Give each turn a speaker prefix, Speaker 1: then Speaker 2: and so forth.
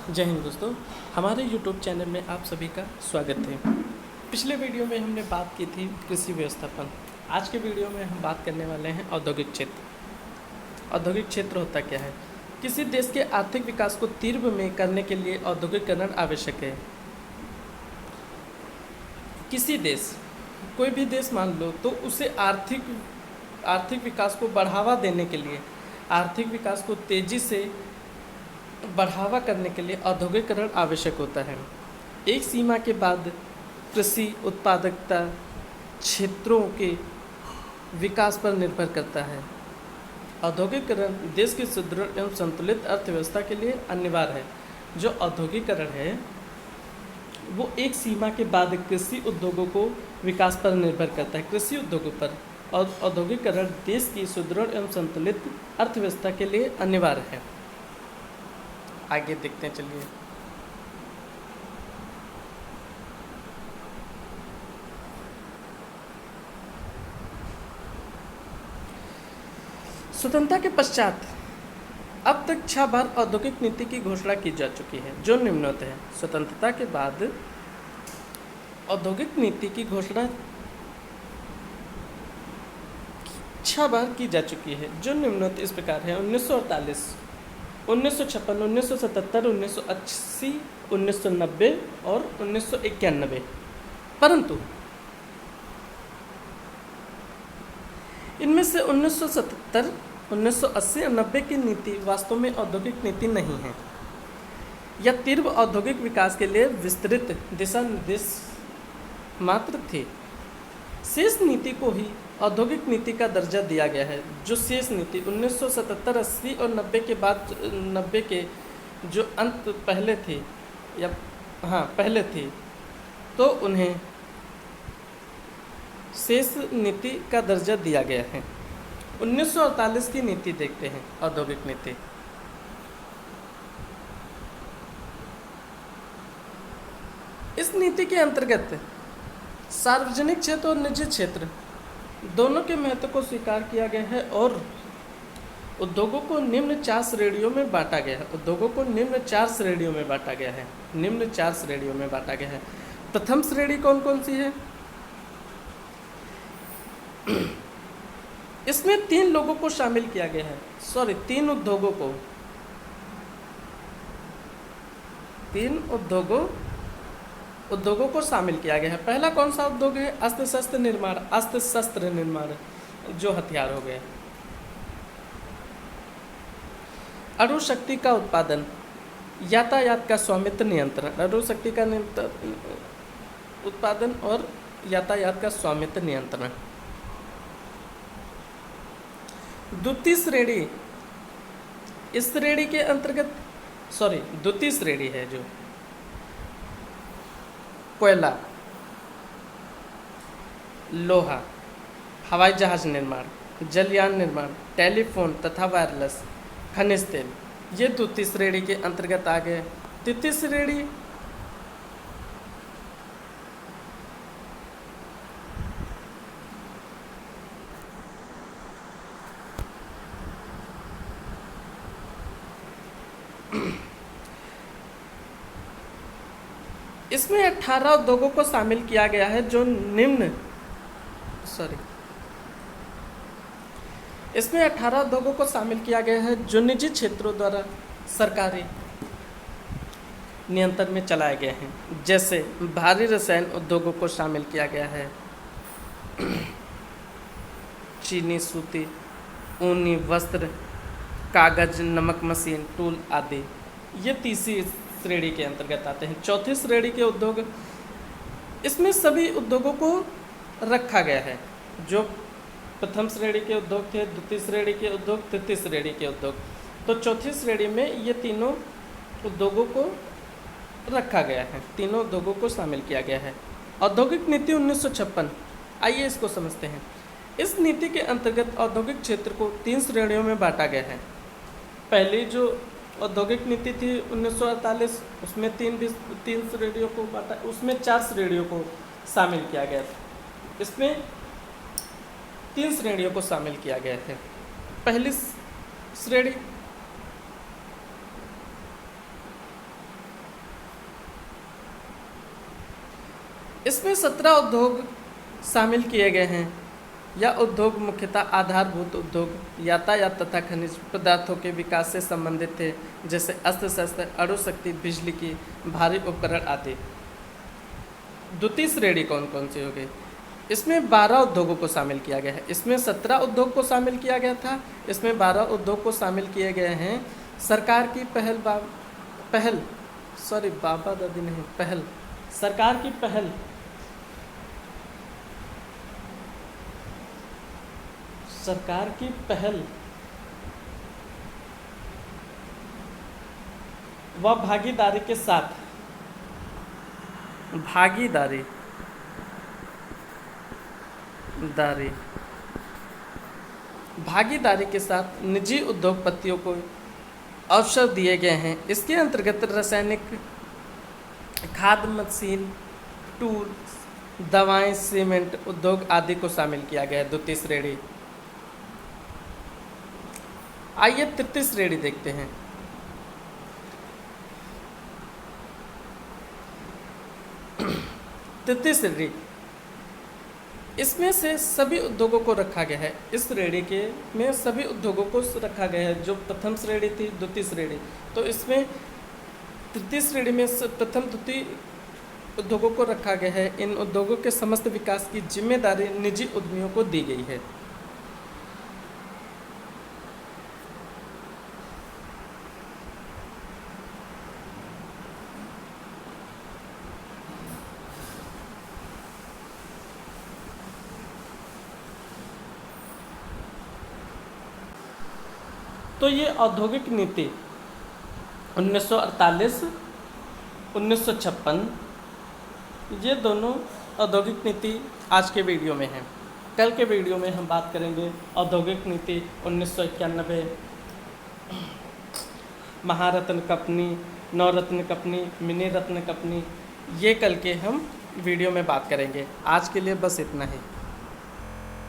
Speaker 1: जय हिंद दोस्तों, हमारे YouTube चैनल में आप सभी का स्वागत है। पिछले वीडियो में हमने बात की थी कृषि व्यवस्थापन। आज के वीडियो में हम बात करने वाले हैं औद्योगिक क्षेत्र। औद्योगिक क्षेत्र होता क्या है? किसी देश के आर्थिक विकास को तीव्र में करने के लिए औद्योगिकरण आवश्यक है। किसी देश, कोई भी देश मान लो, तो उसे आर्थिक विकास को बढ़ावा देने के लिए, आर्थिक विकास को तेज़ी से बढ़ावा करने के लिए औद्योगिकरण आवश्यक होता है। एक सीमा के बाद कृषि उत्पादकता क्षेत्रों के विकास पर निर्भर करता है। औद्योगिकरण देश की सुदृढ़ एवं संतुलित अर्थव्यवस्था के लिए अनिवार्य है। जो औद्योगिकरण है वो एक सीमा के बाद कृषि उद्योगों को विकास पर निर्भर करता है। कृषि उद्योगों पर और औद्योगिकरण देश की सुदृढ़ एवं संतुलित अर्थव्यवस्था के लिए अनिवार्य है। आगे देखते हैं, चलिए। स्वतंत्रता के पश्चात अब तक 6 बार औद्योगिक नीति की घोषणा की जा चुकी है, जो निम्नलिखित है। स्वतंत्रता के बाद औद्योगिक नीति की घोषणा 6 बार की जा चुकी है, जो निम्नलिखित इस प्रकार है। 1948, 1956, 1977, 1980, 1990 और 1991। परंतु इनमें से 1977, 1980 और 90 की नीति वास्तव में औद्योगिक नीति नहीं है। यह तीव्र औद्योगिक विकास के लिए विस्तृत दिशा निर्देश मात्र थे। शेष नीति को ही औद्योगिक नीति का दर्जा दिया गया है। जो शेष नीति 1977, 80 और 90 के बाद 90 के जो अंत पहले थे पहले थे, तो उन्हें शेष नीति का दर्जा दिया गया है। 1948 की नीति देखते हैं, औद्योगिक नीति। इस नीति के अंतर्गत सार्वजनिक क्षेत्र और निजी क्षेत्र दोनों के महत्व को स्वीकार किया गया है और उद्योगों को निम्न 4 श्रेणियों में बांटा गया है। उद्योगों को निम्न 4 श्रेणियों में बांटा गया है। निम्न 4 श्रेणियों में बांटा गया है। प्रथम श्रेणी कौन कौन सी है? इसमें 3 लोगों को शामिल किया गया है। 3 उद्योगों को, 3 उद्योगों को शामिल किया गया है। पहला कौन सा उद्योग है? अस्त्र शस्त्र निर्माण, जो हथियार हो गए। अणु शक्ति का उत्पादन, यातायात का स्वामित्व नियंत्रण। अणु शक्ति का उत्पादन और यातायात का स्वामित्व नियंत्रण। द्वितीय श्रेणी, इस श्रेणी के अंतर्गत द्वितीय श्रेणी है जो कोयला, लोहा, हवाई जहाज निर्माण, जलयान निर्माण, टेलीफोन तथा वायरलेस, खनिज तेल, ये द्वितीय श्रेणी के अंतर्गत आ गए। तृतीय श्रेणी इसमें 18 उद्योगों को शामिल किया गया है जो इसमें 18 उद्योगों को शामिल किया गया है जो निजी क्षेत्रों द्वारा सरकारी नियंत्रण में चलाए गए हैं। जैसे भारी रसायन उद्योगों को शामिल किया गया है। चीनी, सूती, ऊनी वस्त्र, कागज, नमक मशीन, टूल आदि, ये तीसरी श्रेणी के अंतर्गत आते हैं। चौथी श्रेणी के उद्योग, इसमें सभी उद्योगों को रखा गया है। जो प्रथम श्रेणी के उद्योग थे, द्वितीय श्रेणी के उद्योग, तृतीय श्रेणी के उद्योग, तो चौथी श्रेणी में ये तीनों उद्योगों को रखा गया है। तीनों उद्योगों को शामिल किया गया है। औद्योगिक नीति 1956, आइए इसको समझते हैं। इस नीति के अंतर्गत औद्योगिक क्षेत्र को 3 श्रेणियों में बांटा गया है। पहली जो औद्योगिक नीति थी 1948, उसमें 3 श्रेणियों को बांटा, उसमें 4 श्रेणियों को शामिल किया गया था। इसमें 3 श्रेणियों को शामिल किया गया है। पहली श्रेणी इसमें 17 उद्योग शामिल किए गए हैं। यह उद्योग मुख्यतः आधारभूत उद्योग, यातायात तथा खनिज पदार्थों के विकास से संबंधित थे, जैसे अस्त्र शस्त्र, अणुशक्ति, बिजली की भारी उपकरण आदि। द्वितीय श्रेणी कौन कौन सी हो गई? इसमें 12 उद्योगों को शामिल किया गया है। इसमें 17 उद्योग को शामिल किया गया था, इसमें 12 उद्योग को शामिल किए गए हैं। सरकार की पहल सरकार की पहल व भागीदारी के साथ निजी उद्योगपतियों को अवसर दिए गए हैं। इसके अंतर्गत रासायनिक खाद, मशीन, टूल, दवाएं, सीमेंट उद्योग आदि को शामिल किया गया है। द्वितीय श्रेणी। आइए तृतीय श्रेणी देखते हैं। तृतीय श्रेणी, इसमें से सभी उद्योगों को रखा गया है। इस श्रेणी के में सभी उद्योगों को रखा गया है। जो प्रथम श्रेणी थी, द्वितीय श्रेणी, तो इसमें तृतीय श्रेणी में प्रथम द्वितीय उद्योगों को रखा गया है। इन उद्योगों के समस्त विकास की जिम्मेदारी निजी उद्यमियों को दी गई है। तो ये औद्योगिक नीति 1948, 1956, ये दोनों औद्योगिक नीति आज के वीडियो में हैं। कल के वीडियो में हम बात करेंगे औद्योगिक नीति 1991, महारत्न कंपनी, नवरत्न कंपनी, मिनी रत्न कंपनी, ये कल के हम वीडियो में बात करेंगे। आज के लिए बस इतना ही।